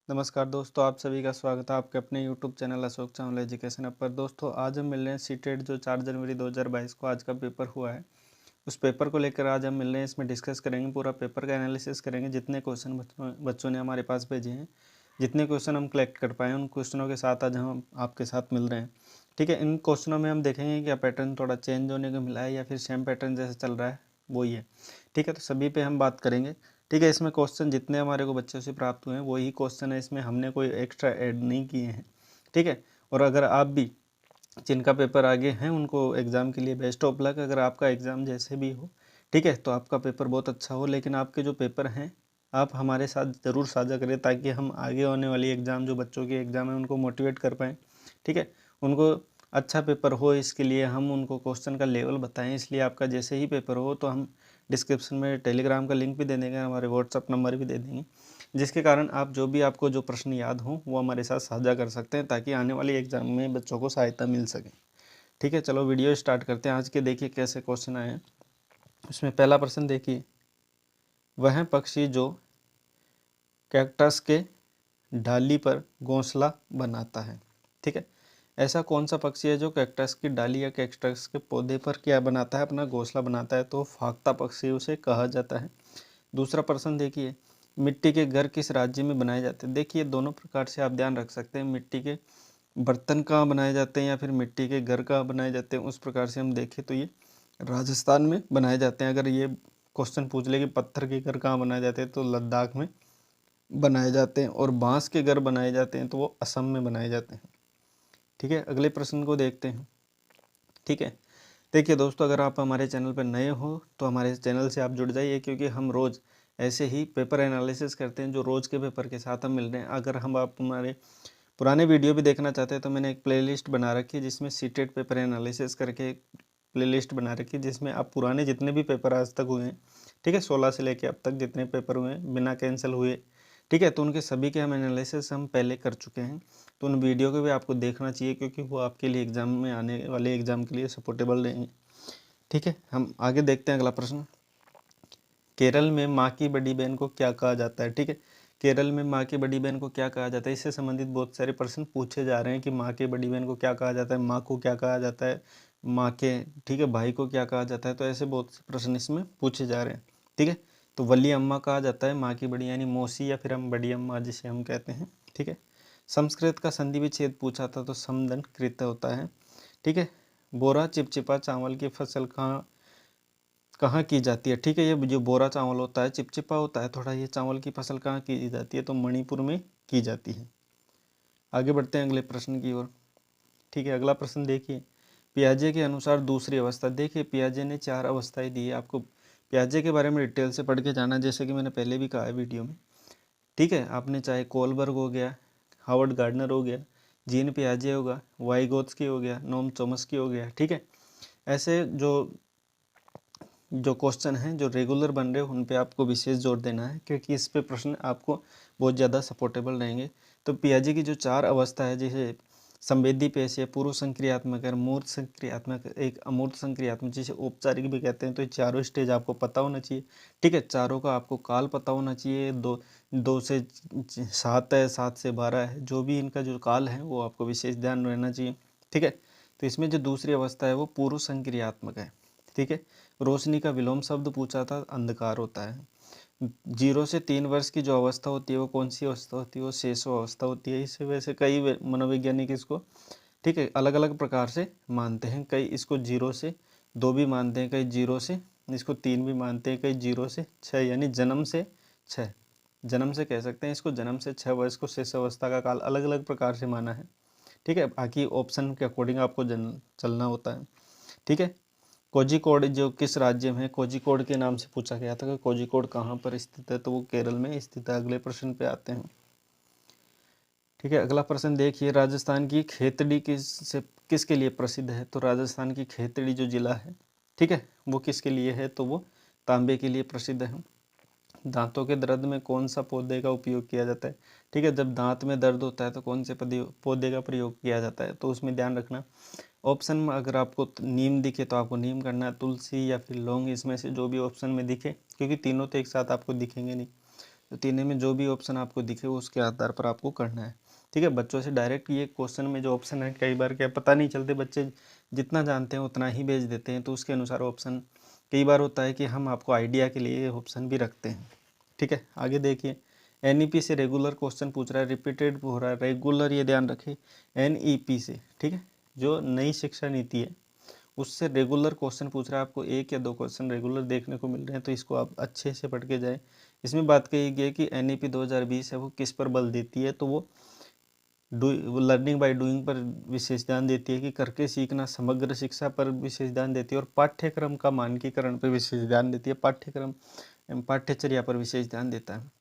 नमस्कार दोस्तों, आप सभी का स्वागत है आपके अपने YouTube channel Ashok Chawla education app पर। दोस्तों आज हम मिल रहे हैं सीटेट जो 4 जनवरी 2022 को आज का पेपर हुआ है, उस पेपर को लेकर आज हम मिल रहे हैं। इसमें डिस्कस करेंगे, पूरा पेपर का एनालिसिस करेंगे। जितने क्वेश्चन बच्चों ने हमारे पास भेजे हैं, जितने क्वेश्चन हम कलेक्ट कर पाए, उन क्वेश्चनों के साथ आज हम आपके साथ मिल रहे हैं। ठीक है, इन क्वेश्चनों में हम देखेंगे क्या पैटर्न थोड़ा चेंज होने को मिला है या फिर सेम पैटर्न जैसे चल रहा है वही है। ठीक है, तो सभी पे हम बात करेंगे। ठीक है, इसमें क्वेश्चन जितने हमारे को बच्चों से प्राप्त हुए हैं वही क्वेश्चन है, इसमें हमने कोई एक्स्ट्रा ऐड नहीं किए हैं। ठीक है, और अगर आप भी जिनका पेपर आगे हैं उनको एग्ज़ाम के लिए बेस्ट ऑफ लक। अगर आपका एग्ज़ाम जैसे भी हो, ठीक है, तो आपका पेपर बहुत अच्छा हो, लेकिन आपके जो पेपर हैं आप हमारे साथ ज़रूर साझा करें ताकि हम आगे होने वाली एग्ज़ाम जो बच्चों के एग्ज़ाम है उनको मोटिवेट कर पाएँ। ठीक है, उनको अच्छा पेपर हो, इसके लिए हम उनको क्वेश्चन का लेवल बताएं। इसलिए आपका जैसे ही पेपर हो तो हम डिस्क्रिप्शन में टेलीग्राम का लिंक भी दे देंगे, हमारे व्हाट्सअप नंबर भी दे देंगे, जिसके कारण आप जो भी आपको जो प्रश्न याद हो वो हमारे साथ साझा कर सकते हैं ताकि आने वाली एग्ज़ाम में बच्चों को सहायता मिल सके। ठीक है, चलो वीडियो स्टार्ट करते हैं। आज के देखिए कैसे क्वेश्चन आए हैं। उसमें पहला प्रश्न देखिए, वह पक्षी जो कैक्टस के डाली पर घोंसला बनाता है। ठीक है, ऐसा कौन सा पक्षी है जो कैक्टस की डाली या कैक्टस के पौधे पर क्या बनाता है, अपना घोंसला बनाता है? तो फाख्ता पक्षी उसे कहा जाता है। दूसरा प्रश्न देखिए, मिट्टी के घर किस राज्य में बनाए जाते हैं? देखिए दोनों प्रकार से आप ध्यान रख सकते हैं, मिट्टी के बर्तन कहाँ बनाए जाते हैं या फिर मिट्टी के घर कहाँ बनाए जाते हैं। उस प्रकार से हम देखें तो ये राजस्थान में बनाए जाते हैं। अगर ये क्वेश्चन पूछ ले कि पत्थर के घर कहाँ बनाए जाते हैं तो लद्दाख में बनाए जाते हैं, और बांस के घर बनाए जाते हैं तो वो असम में बनाए जाते हैं। ठीक है, अगले प्रश्न को देखते हैं। ठीक है, देखिए दोस्तों, अगर आप हमारे चैनल पर नए हो तो हमारे चैनल से आप जुड़ जाइए, क्योंकि हम रोज़ ऐसे ही पेपर एनालिसिस करते हैं जो रोज़ के पेपर के साथ हम मिल रहे हैं। अगर हम आप हमारे पुराने वीडियो भी देखना चाहते हैं तो मैंने एक प्लेलिस्ट बना रखी है जिसमें सीटेट पेपर एनालिसिस करके एक प्लेलिस्ट बना रखी है, जिसमें आप पुराने जितने भी पेपर आज तक हुए हैं, ठीक है, 16 से लेके अब तक जितने पेपर हुए हैं बिना कैंसिल हुए, ठीक है, तो उनके सभी के हम एनालिसिस हम पहले कर चुके हैं। तो उन वीडियो को भी आपको देखना चाहिए, क्योंकि वो आपके लिए एग्ज़ाम में आने वाले एग्ज़ाम के लिए सपोर्टेबल रहेंगे। ठीक है, हम आगे देखते हैं अगला प्रश्न। केरल में माँ की बड़ी बहन को क्या कहा जाता है? ठीक है, केरल में माँ की बड़ी बहन को क्या कहा जाता है? इससे संबंधित बहुत सारे प्रश्न पूछे जा रहे हैं कि माँ की बड़ी बहन को क्या कहा जाता है, माँ को क्या कहा जाता है, माँ के, ठीक है, भाई को क्या कहा जाता है। तो ऐसे बहुत से प्रश्न इसमें पूछे जा रहे हैं। ठीक है, तो वली अम्मा कहा जाता है माँ की बड़ी, यानी मौसी या फिर हम बड़ी अम्मा जिसे हम कहते हैं। ठीक है, संस्कृत का संधि विच्छेद पूछा था तो समदंड कृत होता है। ठीक है, बोरा चिपचिपा चावल की फसल कहाँ कहाँ की जाती है? ठीक है, ये जो बोरा चावल होता है, चिपचिपा होता है थोड़ा, ये चावल की फसल कहाँ की जाती है? तो मणिपुर में की जाती है। आगे बढ़ते हैं अगले प्रश्न की ओर। ठीक है, अगला प्रश्न देखिए, पियाजे के अनुसार दूसरी अवस्था। देखिए पियाजे ने 4 अवस्थाएं दी है आपको। पियाजे के बारे में डिटेल से पढ़ के जाना, जैसे कि मैंने पहले भी कहा है वीडियो में। ठीक है, आपने चाहे कोलबर्ग हो गया, हावर्ड गार्डनर हो गया, जीन पियाजे होगा, वाइगोत्स्की हो गया, नोम चोम्स्की हो गया। ठीक है, ऐसे जो जो क्वेश्चन हैं जो रेगुलर बन रहे हो उन पे आपको विशेष जोर देना है, क्योंकि इस पे प्रश्न आपको बहुत ज़्यादा सपोर्टेबल रहेंगे। तो पियाजे की जो 4 अवस्था है, जैसे संवेदी पेश, पूर्व संक्रियात्मक है, मूर्त संक्रियात्मक, एक अमूर्त संक्रियात्मक, जिसे औपचारिक भी कहते हैं। तो ये चारों स्टेज आपको पता होना चाहिए। ठीक है, चारों का आपको काल पता होना चाहिए। 2 से 7 है, 7 से 12 है, जो भी इनका जो काल है वो आपको विशेष ध्यान रहना चाहिए। ठीक है, तो इसमें जो दूसरी अवस्था है वो पूर्व संक्रियात्मक है। ठीक है, रोशनी का विलोम शब्द पूछा था, अंधकार होता है। 0 से 3 वर्ष की जो अवस्था होती है वो कौन सी अवस्था होती है? वो शेषो अवस्था होती है। इसे वैसे कई मनोवैज्ञानिक इसको, ठीक है, अलग अलग प्रकार से मानते हैं। कई इसको 0 से 2 भी मानते हैं, कई 0 से इसको 3 भी मानते हैं, कई 0 से 6, यानी जन्म से 6, जन्म से कह सकते हैं इसको, जन्म से 6 वर्ष को शेष अवस्था का काल अलग अलग प्रकार से माना है। ठीक है, बाकी ऑप्शन के अकॉर्डिंग आपको चलना होता है। ठीक है, कोझिकोड जो किस राज्य में है? कोझिकोड के नाम से पूछा गया था कि कोझिकोड कहाँ पर स्थित है? तो वो केरल में स्थित है। अगले प्रश्न पे आते हैं। ठीक है, अगला प्रश्न देखिए, राजस्थान की खेतड़ी किसके लिए प्रसिद्ध है? तो राजस्थान की खेतड़ी जो जिला है, ठीक है, वो किसके लिए है? तो वो तांबे के लिए प्रसिद्ध है। दांतों के दर्द में कौन सा पौधे का उपयोग किया जाता है? ठीक है, जब दांत में दर्द होता है तो कौन से पौधे का प्रयोग किया जाता है? तो उसमें ध्यान रखना, ऑप्शन में अगर आपको नीम दिखे तो आपको नीम करना है, तुलसी या फिर लौंग, इसमें से जो भी ऑप्शन में दिखे, क्योंकि तीनों तो एक साथ आपको दिखेंगे नहीं। तो तीनों में जो भी ऑप्शन आपको दिखे वो उसके आधार पर आपको करना है। ठीक है, बच्चों से डायरेक्ट ये क्वेश्चन में जो ऑप्शन है कई बार क्या पता नहीं चलते, बच्चे जितना जानते हैं उतना ही भेज देते हैं, तो उसके अनुसार ऑप्शन कई बार होता है कि हम आपको आइडिया के लिए ऑप्शन भी रखते हैं। ठीक है, आगे देखिए, NEP से रेगुलर क्वेश्चन पूछ रहा है, रिपीटेड हो रहा है, रेगुलर ये ध्यान रखें NEP से। ठीक है, जो नई शिक्षा नीति है उससे रेगुलर क्वेश्चन पूछ रहा है, आपको 1 या 2 क्वेश्चन रेगुलर देखने को मिल रहे हैं, तो इसको आप अच्छे से पढ़ के जाएं। इसमें बात कही गई है कि NEP 2020 है वो किस पर बल देती है, तो वो लर्निंग बाय डूइंग पर विशेष ध्यान देती है, कि करके सीखना, समग्र शिक्षा पर विशेष ध्यान देती है, और पाठ्यक्रम का मानकीकरण पर विशेष ध्यान देती है, पाठ्यक्रम पाठ्यचर्या पर विशेष ध्यान देता है।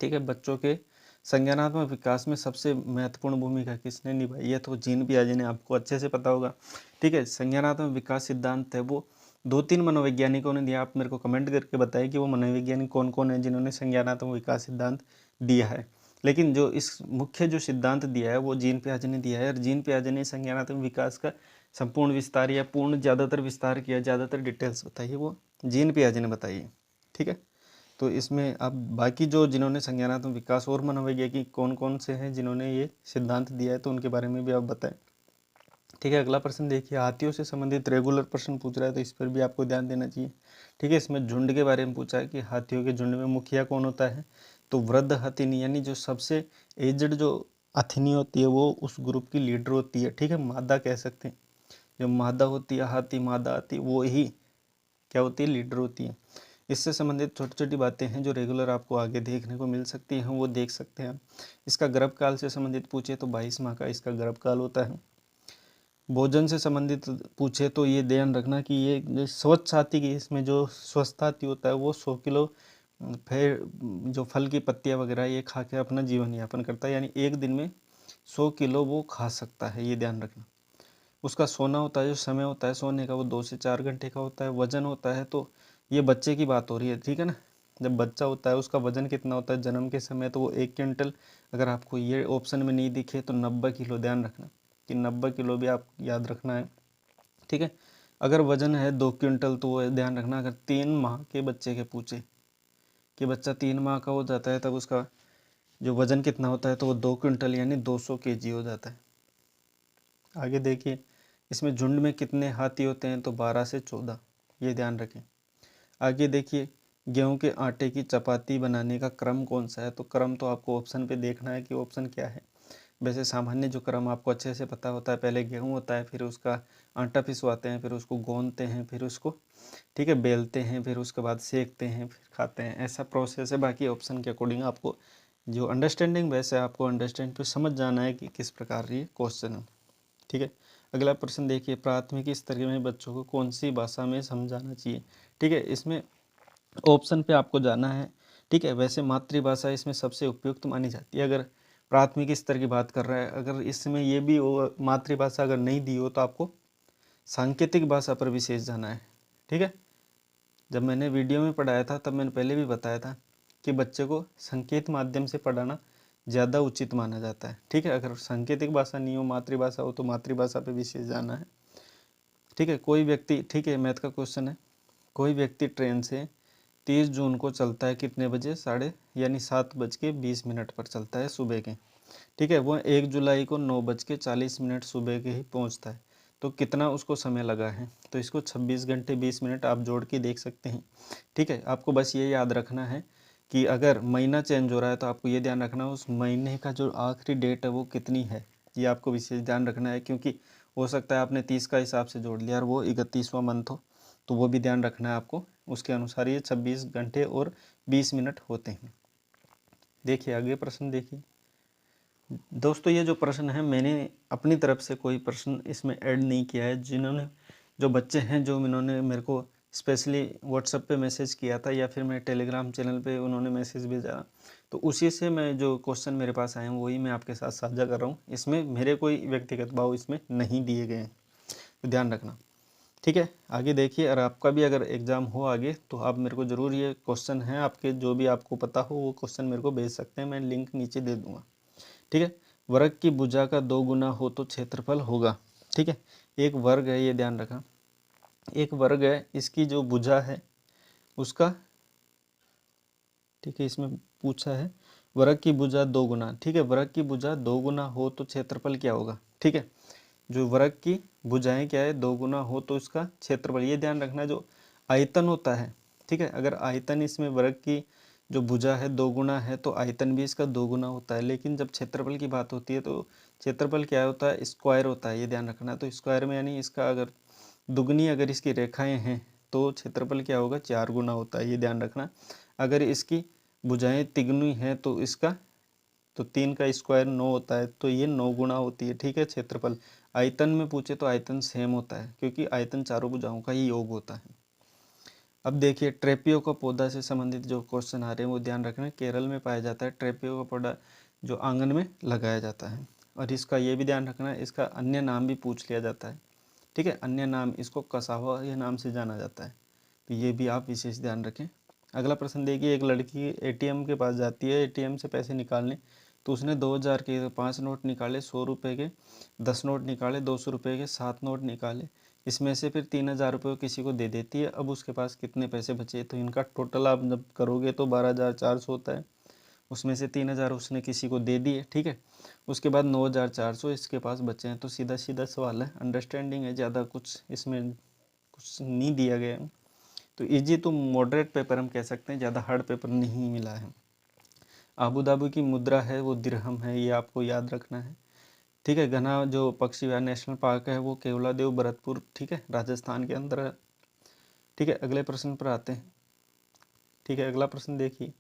ठीक है, बच्चों के संज्ञानात्मक विकास में सबसे महत्वपूर्ण भूमिका किसने निभाई है, तो जीन पियाजे ने, आपको अच्छे से पता होगा। ठीक है, संज्ञानात्मक विकास सिद्धांत है वो 2-3 मनोवैज्ञानिकों ने दिया, आप मेरे को कमेंट करके बताएं कि वो मनोवैज्ञानिक कौन कौन है जिन्होंने संज्ञानात्मक विकास सिद्धांत दिया है। लेकिन जो इस मुख्य जो सिद्धांत दिया है वो जीन पियाजे ने दिया है, और जीन पियाजे ने संज्ञानात्मक विकास का संपूर्ण विस्तार या पूर्ण ज़्यादातर विस्तार किया, ज़्यादातर डिटेल्स बताइए वो जीन पियाजे ने बताई है। ठीक है, तो इसमें अब बाकी जो जिन्होंने संज्ञानात्मक विकास और मनोवैज्ञानिक कौन कौन से हैं जिन्होंने ये सिद्धांत दिया है, तो उनके बारे में भी आप बताएं। ठीक है, अगला प्रश्न देखिए, हाथियों से संबंधित रेगुलर प्रश्न पूछ रहा है, तो इस पर भी आपको ध्यान देना चाहिए। ठीक है, इसमें झुंड के बारे में पूछा है कि हाथियों के झुंड में मुखिया कौन होता है, तो वृद्ध हथिनी यानी जो सबसे एजड जो हथिनी होती है वो उस ग्रुप की लीडर होती है। ठीक है, मादा कह सकते हैं, जो मादा होती है हाथी, मादा हाथी, वो ही क्या होती है, लीडर होती है। इससे संबंधित छोटी छोटी बातें हैं जो रेगुलर आपको आगे देखने को मिल सकती हैं, वो देख सकते हैं। इसका गर्भकाल से संबंधित पूछे तो 22 माह का इसका गर्भकाल होता है। भोजन से संबंधित पूछे तो ये ध्यान रखना कि ये स्वच्छ हाथी की, इसमें जो स्वस्थ हाथी होता है वो 100 किलो फिर जो फल की पत्तियाँ वगैरह ये खा के अपना जीवन यापन करता है, यानी एक दिन में 100 किलो वो खा सकता है, ये ध्यान रखना। उसका सोना होता है, जो समय होता है सोने का वो 2 से 4 घंटे का होता है। वजन होता है, तो ये बच्चे की बात हो रही है, ठीक है ना, जब बच्चा होता है उसका वजन कितना होता है जन्म के समय, तो वो 1 क्विंटल। अगर आपको ये ऑप्शन में नहीं दिखे तो 90 किलो, ध्यान रखना कि 90 किलो भी आप याद रखना है। ठीक है, अगर वजन है 2 क्विंटल तो वो ध्यान रखना, अगर 3 माह के बच्चे के पूछे कि बच्चा 3 माह का हो जाता है तब उसका जो वजन कितना होता है, तो वो 2 क्विंटल यानी 200 केजी हो जाता है। आगे देखिए, इसमें झुंड में कितने हाथी होते हैं, तो 12 से 14, ये ध्यान रखें। आगे देखिए, गेहूं के आटे की चपाती बनाने का क्रम कौन सा है, तो क्रम तो आपको ऑप्शन पे देखना है कि ऑप्शन क्या है। वैसे सामान्य जो क्रम आपको अच्छे से पता होता है, पहले गेहूं होता है, फिर उसका आटा पिसवाते हैं, फिर उसको गोंदते हैं, फिर उसको ठीक है बेलते हैं, फिर उसके बाद सेकते हैं, फिर खाते हैं, ऐसा प्रोसेस है। बाकी ऑप्शन के अकॉर्डिंग आपको जो अंडरस्टैंडिंग वैसे आपको अंडरस्टैंड पे समझ जाना है कि किस प्रकार ये क्वेश्चन है। ठीक है, अगला प्रश्न देखिए, प्राथमिक स्तर में बच्चों को कौन सी भाषा में समझाना चाहिए। ठीक है, इसमें ऑप्शन पे आपको जाना है। ठीक है, वैसे मातृभाषा इसमें सबसे उपयुक्त मानी जाती है, अगर प्राथमिक स्तर की बात कर रहा है। अगर इसमें ये भी मातृभाषा अगर नहीं दी हो तो आपको सांकेतिक भाषा पर विशेष जाना है। ठीक है, जब मैंने वीडियो में पढ़ाया था तब मैंने पहले भी बताया था कि बच्चे को संकेत माध्यम से पढ़ाना ज़्यादा उचित माना जाता है। ठीक है, अगर सांकेतिक भाषा नहीं हो, मातृभाषा हो, तो मातृभाषा पे विशेष जाना है। ठीक है, कोई व्यक्ति, ठीक है मैथ का क्वेश्चन है, कोई व्यक्ति ट्रेन से 30 जून को चलता है कितने बजे, 7:20 पर चलता है सुबह के। ठीक है, वह 1 जुलाई को 9:40 सुबह के ही पहुंचता है, तो कितना उसको समय लगा है, तो इसको 26 घंटे 20 मिनट आप जोड़ के देख सकते हैं। ठीक है, आपको बस ये याद रखना है कि अगर महीना चेंज हो रहा है तो आपको ये ध्यान रखना है उस महीने का जो आखिरी डेट है वो कितनी है, ये आपको विशेष ध्यान रखना है, क्योंकि हो सकता है आपने 30 का हिसाब से जोड़ लिया और वो 31वां मंथ हो, तो वो भी ध्यान रखना है आपको। उसके अनुसार ये 26 घंटे और 20 मिनट होते हैं। देखिए आगे प्रश्न देखिए दोस्तों, ये जो प्रश्न है मैंने अपनी तरफ से कोई प्रश्न इसमें ऐड नहीं किया है, जिन्होंने जो बच्चे हैं जो इन्होंने मेरे को स्पेशली व्हाट्सएप पे मैसेज किया था या फिर मेरे टेलीग्राम चैनल पे उन्होंने मैसेज भेजा, तो उसी से मैं जो क्वेश्चन मेरे पास आए हैं वही मैं आपके साथ साझा कर रहा हूँ। इसमें मेरे कोई व्यक्तिगत भाव इसमें नहीं दिए गए हैं, तो ध्यान रखना। ठीक है, आगे देखिए, और आपका भी अगर एग्ज़ाम हो आगे तो आप मेरे को ज़रूर ये क्वेश्चन है आपके जो भी आपको पता हो वो क्वेश्चन मेरे को भेज सकते हैं, मैं लिंक नीचे दे दूँगा। ठीक है, वर्ग की भुजा का 2 गुना हो तो क्षेत्रफल होगा। ठीक है, एक वर्ग है, ये ध्यान रखना, एक वर्ग है, इसकी जो भुजा है उसका, ठीक है इसमें पूछा है वर्ग की भुजा 2 गुना, ठीक है। वर्ग की भुजा 2 गुना हो तो क्षेत्रफल क्या होगा, ठीक है। जो वर्ग की भुजाएं क्या है 2 गुना हो तो इसका क्षेत्रफल, ये ध्यान रखना जो आयतन होता है, ठीक है। अगर आयतन इसमें वर्ग की जो भुजा है 2 गुना है तो आयतन भी इसका 2 गुना होता है। लेकिन जब क्षेत्रफल की बात होती है तो क्षेत्रफल क्या होता है, स्क्वायर होता है, ये ध्यान रखना। तो स्क्वायर में यानी इसका अगर दुगनी अगर इसकी रेखाएं हैं तो क्षेत्रफल क्या होगा, 4 गुना होता है, ये ध्यान रखना। अगर इसकी भुजाएं तिगुनी हैं तो इसका तो 3 का स्क्वायर 9 होता है, तो ये 9 गुना होती है, ठीक है। क्षेत्रफल आयतन में पूछे तो आयतन सेम होता है क्योंकि आयतन चारों भुजाओं का ही योग होता है। अब देखिए ट्रेपियो का पौधा से संबंधित जो क्वेश्चन आ रहे हैं वो ध्यान रखना। केरल में पाया जाता है ट्रेपियो का पौधा जो आंगन में लगाया जाता है। और इसका ये भी ध्यान रखना इसका अन्य नाम भी पूछ लिया जाता है, ठीक है। अन्य नाम इसको कसावा ये नाम से जाना जाता है, तो ये भी आप विशेष ध्यान रखें। अगला प्रश्न देखिए, एक लड़की एटीएम के पास जाती है एटीएम से पैसे निकालने, तो उसने 2000 के 5 नोट निकाले, 100 रुपये के 10 नोट निकाले, 200 रुपये के 7 नोट निकाले। इसमें से फिर 3000 रुपये किसी को दे देती है। अब उसके पास कितने पैसे बचे, तो इनका टोटल आप जब करोगे तो 12400 होता है। उसमें से 3000 उसने किसी को दे दिए, ठीक है। उसके बाद 9400 इसके पास बचे हैं। तो सीधा सीधा सवाल है, अंडरस्टैंडिंग है, ज़्यादा कुछ इसमें कुछ नहीं दिया गया है। तो इजी टू मॉडरेट पेपर हम कह सकते हैं, ज़्यादा हार्ड पेपर नहीं मिला है। आबू धाबी की मुद्रा है वो दिरहम है, ये आपको याद रखना है, ठीक है। घना जो पक्षी विहार नेशनल पार्क है वो केवलादेव भरतपुर, ठीक है, राजस्थान के अंदर है, ठीक है। अगले प्रश्न पर आते हैं, ठीक है। अगला प्रश्न देखिए,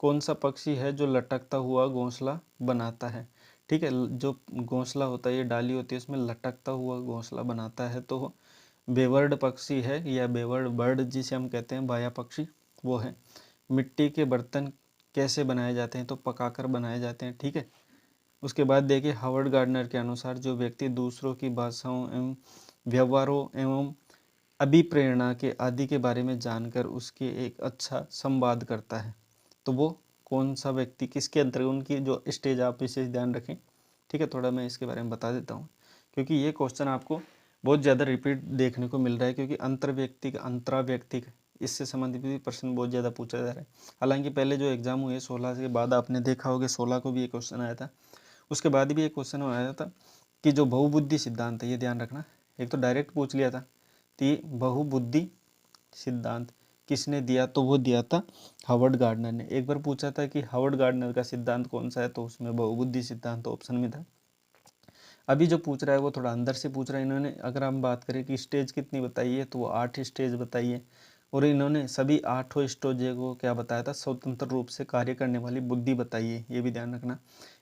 कौन सा पक्षी है जो लटकता हुआ घोंसला बनाता है, ठीक है। जो घोंसला होता है, ये डाली होती है, उसमें लटकता हुआ घोंसला बनाता है, तो बेवर्ड पक्षी है या बेवर्ड बर्ड जिसे हम कहते हैं, बाया पक्षी वो है। मिट्टी के बर्तन कैसे बनाए जाते हैं, तो पकाकर बनाए जाते हैं, ठीक है। उसके बाद देखिए, हावर्ड गार्डनर के अनुसार जो व्यक्ति दूसरों की भाषाओं एवं व्यवहारों एवं अभिप्रेरणा के आदि के बारे में जानकर उसके एक अच्छा संवाद करता है, तो वो कौन सा व्यक्ति किसके अंतर्गत, उनकी जो स्टेज आप विशेष ध्यान रखें, ठीक है। थोड़ा मैं इसके बारे में बता देता हूँ क्योंकि ये क्वेश्चन आपको बहुत ज़्यादा रिपीट देखने को मिल रहा है, क्योंकि अंतर्व्यक्तिक अंतराव्यक्तिक इससे संबंधित भी प्रश्न बहुत ज़्यादा पूछा जा रहा है। हालांकि पहले जो एग्जाम हुए 16 के बाद आपने देखा होगा 16 को भी एक क्वेश्चन आया था, उसके बाद भी एक क्वेश्चन आया था कि जो बहुबुद्धि सिद्धांत है, ये ध्यान रखना। एक तो डायरेक्ट पूछ लिया था, तो ये बहुबुद्धि सिद्धांत किसने दिया, तो वो दिया था हावर्ड गार्डनर ने। एक बार पूछा था कि हावर्ड गार्डनर का सिद्धांत कौन सा है, तो उसमें बहुबुद्धि सिद्धांत ऑप्शन में था। अभी जो पूछ रहा है वो थोड़ा अंदर से पूछ रहा है। इन्होंने अगर हम बात करें कि स्टेज कितनी बताई है, तो वो 8 स्टेज बताई है, और इन्होंने सभी 8 स्टेज को क्या बताया था, स्वतंत्र रूप से कार्य करने वाली बुद्धि बताई है, ये भी ध्यान रखना।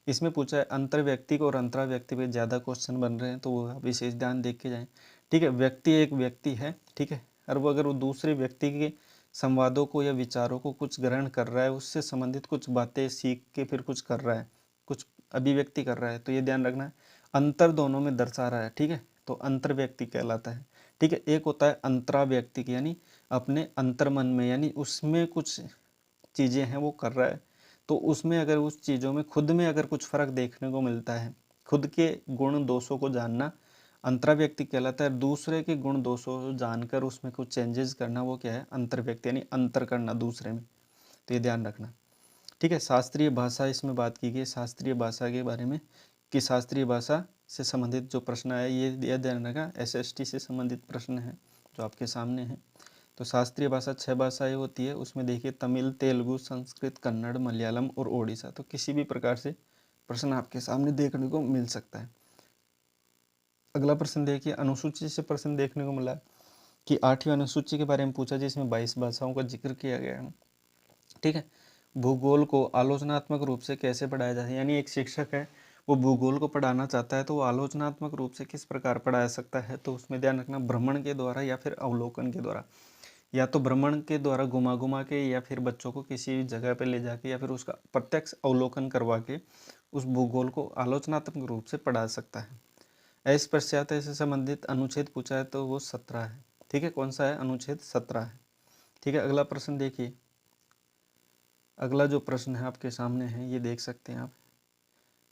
इसमें पूछा है अंतर्व्यक्तिक और अंतराव्यक्ति पे ज़्यादा क्वेश्चन बन रहे हैं, तो वो विशेष ध्यान देख के जाएँ, ठीक है। व्यक्ति एक व्यक्ति है, ठीक है, और वो अगर वो दूसरे व्यक्ति के संवादों को या विचारों को कुछ ग्रहण कर रहा है, उससे संबंधित कुछ बातें सीख के फिर कुछ कर रहा है, कुछ अभिव्यक्ति कर रहा है, तो ये ध्यान रखना है अंतर दोनों में दर्शा रहा है, ठीक है, तो अंतर व्यक्ति कहलाता है, ठीक है। एक होता है अंतरा व्यक्ति यानी अपने अंतर्मन में, यानी उसमें कुछ चीज़ें हैं वो कर रहा है, तो उसमें अगर उस चीज़ों में खुद में अगर कुछ फर्क देखने को मिलता है, खुद के गुण दोषों को जानना अंतरा व्यक्ति कहलाता है। दूसरे के गुण दोषों को जानकर उसमें कुछ चेंजेस करना वो क्या है, अंतर व्यक्ति यानी अंतर करना दूसरे में, तो ये ध्यान रखना, ठीक है। शास्त्रीय भाषा इसमें बात की गई, शास्त्रीय भाषा के बारे में कि शास्त्रीय भाषा से संबंधित जो प्रश्न है ये ध्यान रखा, एसएसटी से संबंधित प्रश्न है जो आपके सामने है। तो शास्त्रीय भाषा 6 भाषाएं होती है, उसमें देखिए तमिल, तेलुगु, संस्कृत, कन्नड़, मलयालम और ओडिशा। तो किसी भी प्रकार से प्रश्न आपके सामने देखने को मिल सकता है। अगला प्रश्न देखिए, अनुसूची से प्रश्न देखने को मिला कि 8वीं अनुसूची के बारे में पूछा जिसमें 22 भाषाओं का जिक्र किया गया है, ठीक है। भूगोल को आलोचनात्मक रूप से कैसे पढ़ाया जाए, यानी एक शिक्षक है वो भूगोल को पढ़ाना चाहता है तो वो आलोचनात्मक रूप से किस प्रकार पढ़ा सकता है, तो उसमें ध्यान रखना भ्रमण के द्वारा या फिर अवलोकन के द्वारा, या तो भ्रमण के द्वारा घुमा घुमा के, या फिर बच्चों को किसी जगह पे ले जाके, या फिर उसका प्रत्यक्ष अवलोकन करवा के उस भूगोल को आलोचनात्मक रूप से पढ़ा सकता है। अस्पृश्यता से संबंधित अनुच्छेद पूछा है तो वो 17 है, ठीक है। कौन सा है, अनुच्छेद 17 है, ठीक है। अगला प्रश्न देखिए, अगला जो प्रश्न है आपके सामने है ये देख सकते हैं आप,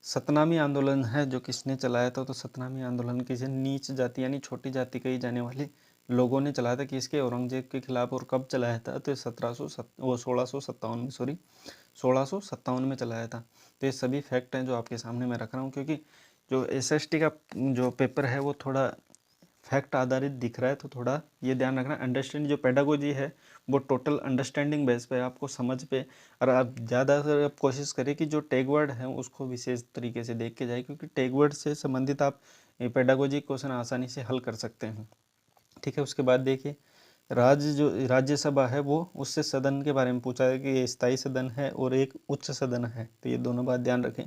सतनामी आंदोलन है जो किसने चलाया था, तो सतनामी आंदोलन किसी नीच जाति यानी छोटी जाति कही जाने वाले लोगों ने चलाया था, किसके, औरंगजेब के खिलाफ, और कब चलाया था, तो 1657 में, सॉरी 1657 में चलाया था। तो ये सभी फैक्ट हैं जो आपके सामने मैं रख रहा हूँ, क्योंकि जो एसएसटी का जो पेपर है वो थोड़ा फैक्ट आधारित दिख रहा है, तो थोड़ा ये ध्यान रखना। अंडरस्टैंडिंग जो पेडागोजी है वो टोटल अंडरस्टैंडिंग बेस पे आपको समझ पे, और आप ज़्यादातर आप कोशिश करें कि जो टैग वर्ड है उसको विशेष तरीके से देख के जाए, क्योंकि टैग वर्ड से संबंधित आप पेडागोजी क्वेश्चन आसानी से हल कर सकते हैं। ठीक है, उसके बाद देखिए राज्यसभा है वो उससे सदन के बारे में पूछा है कि ये स्थायी सदन है और एक उच्च सदन है, तो ये दोनों बात ध्यान रखें।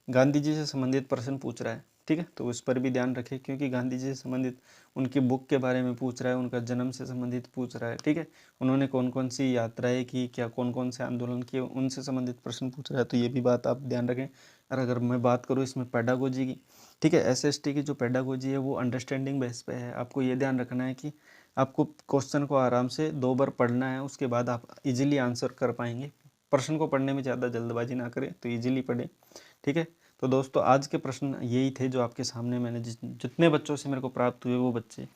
गांधी जी से संबंधित प्रश्न पूछ रहा है, ठीक है, तो उस पर भी ध्यान रखें, क्योंकि गांधी जी से संबंधित उनकी बुक के बारे में पूछ रहा है, उनका जन्म से संबंधित पूछ रहा है, ठीक है, उन्होंने कौन कौन सी यात्राएं की, क्या कौन कौन से आंदोलन किए, उनसे संबंधित प्रश्न पूछ रहा है, तो ये भी बात आप ध्यान रखें। और अगर मैं बात करूँ इसमें पेडागोजी की, ठीक है, एसएसटी की जो पेडागोजी है वो अंडरस्टैंडिंग बेस पे है। आपको ये ध्यान रखना है कि आपको क्वेश्चन को आराम से 2 बार पढ़ना है, उसके बाद आप इजीली आंसर कर पाएंगे। प्रश्न को पढ़ने में ज़्यादा जल्दबाजी ना करें, तो इजीली पढ़ें, ठीक है। तो दोस्तों आज के प्रश्न यही थे जो आपके सामने मैंने जितने बच्चों से मेरे को प्राप्त हुए, वो बच्चे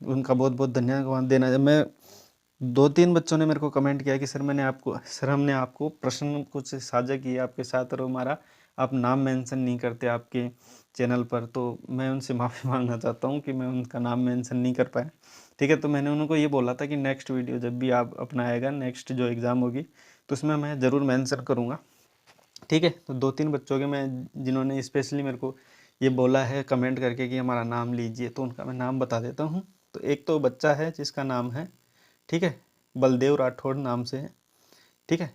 उनका बहुत बहुत धन्यवाद देना है। मैं 2-3 बच्चों ने मेरे को कमेंट किया कि सर हमने आपको प्रश्न कुछ साझा किए आपके साथ, और हमारा आप नाम मेंशन नहीं करते आपके चैनल पर, तो मैं उनसे माफ़ी मांगना चाहता हूँ कि मैं उनका नाम मेंशन नहीं कर पाया, ठीक है। तो मैंने उनको ये बोला था कि नेक्स्ट वीडियो जब भी आप अपना आएगा, नेक्स्ट जो एग्ज़ाम होगी, तो उसमें मैं ज़रूर मेंशन करूँगा, ठीक है। तो 2-3 बच्चों के मैं जिन्होंने स्पेशली मेरे को ये बोला है कमेंट करके कि हमारा नाम लीजिए, तो उनका मैं नाम बता देता हूँ। तो एक तो बच्चा है जिसका नाम है, ठीक है, बलदेव राठौड़ नाम से है, ठीक है,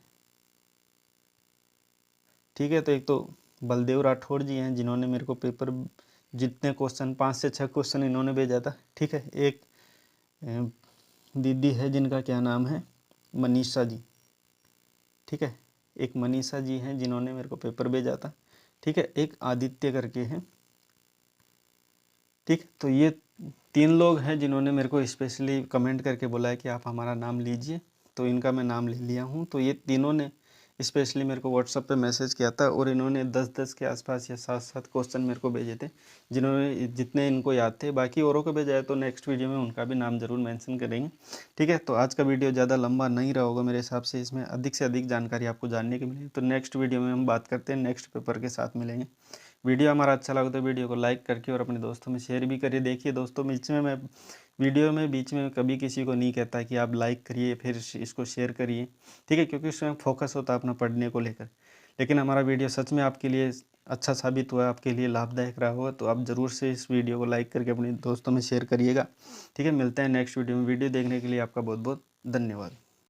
ठीक है। तो एक तो बलदेव राठौड़ जी हैं जिन्होंने मेरे को पेपर जितने क्वेश्चन 5 से 6 क्वेश्चन इन्होंने भेजा था, ठीक है। एक दीदी है जिनका क्या नाम है, मनीषा जी, ठीक है, एक मनीषा जी हैं जिन्होंने मेरे को पेपर भेजा था, ठीक है, एक आदित्य करके हैं, ठीक। तो ये 3 लोग हैं जिन्होंने मेरे को स्पेशली कमेंट करके बोला है कि आप हमारा नाम लीजिए, तो इनका मैं नाम ले लिया हूँ। तो ये तीनों ने स्पेशली मेरे को व्हाट्सएप पे मैसेज किया था, और इन्होंने 10-10 के आसपास या 7-7 क्वेश्चन मेरे को भेजे थे, जिन्होंने जितने इनको याद थे। बाकी औरों को भेजा है तो नेक्स्ट वीडियो में उनका भी नाम ज़रूर मेंशन करेंगे, ठीक है। तो आज का वीडियो ज़्यादा लंबा नहीं रहा होगा मेरे हिसाब से, इसमें अधिक से अधिक जानकारी आपको जानने की मिली। तो नेक्स्ट वीडियो में हम बात करते हैं, नेक्स्ट पेपर के साथ मिलेंगे। वीडियो हमारा अच्छा लगा तो वीडियो को लाइक करके और अपने दोस्तों में शेयर भी करिए। देखिए दोस्तों, मैं वीडियो में बीच में कभी किसी को नहीं कहता कि आप लाइक करिए फिर इसको शेयर करिए, ठीक है, क्योंकि उसमें फोकस होता है अपना पढ़ने को लेकर। लेकिन हमारा वीडियो सच में आपके लिए अच्छा साबित हुआ, आपके लिए लाभदायक रहा होगा, तो आप ज़रूर से इस वीडियो को लाइक करके अपने दोस्तों में शेयर करिएगा, ठीक है। मिलते हैं नेक्स्ट वीडियो में। वीडियो देखने के लिए आपका बहुत बहुत धन्यवाद।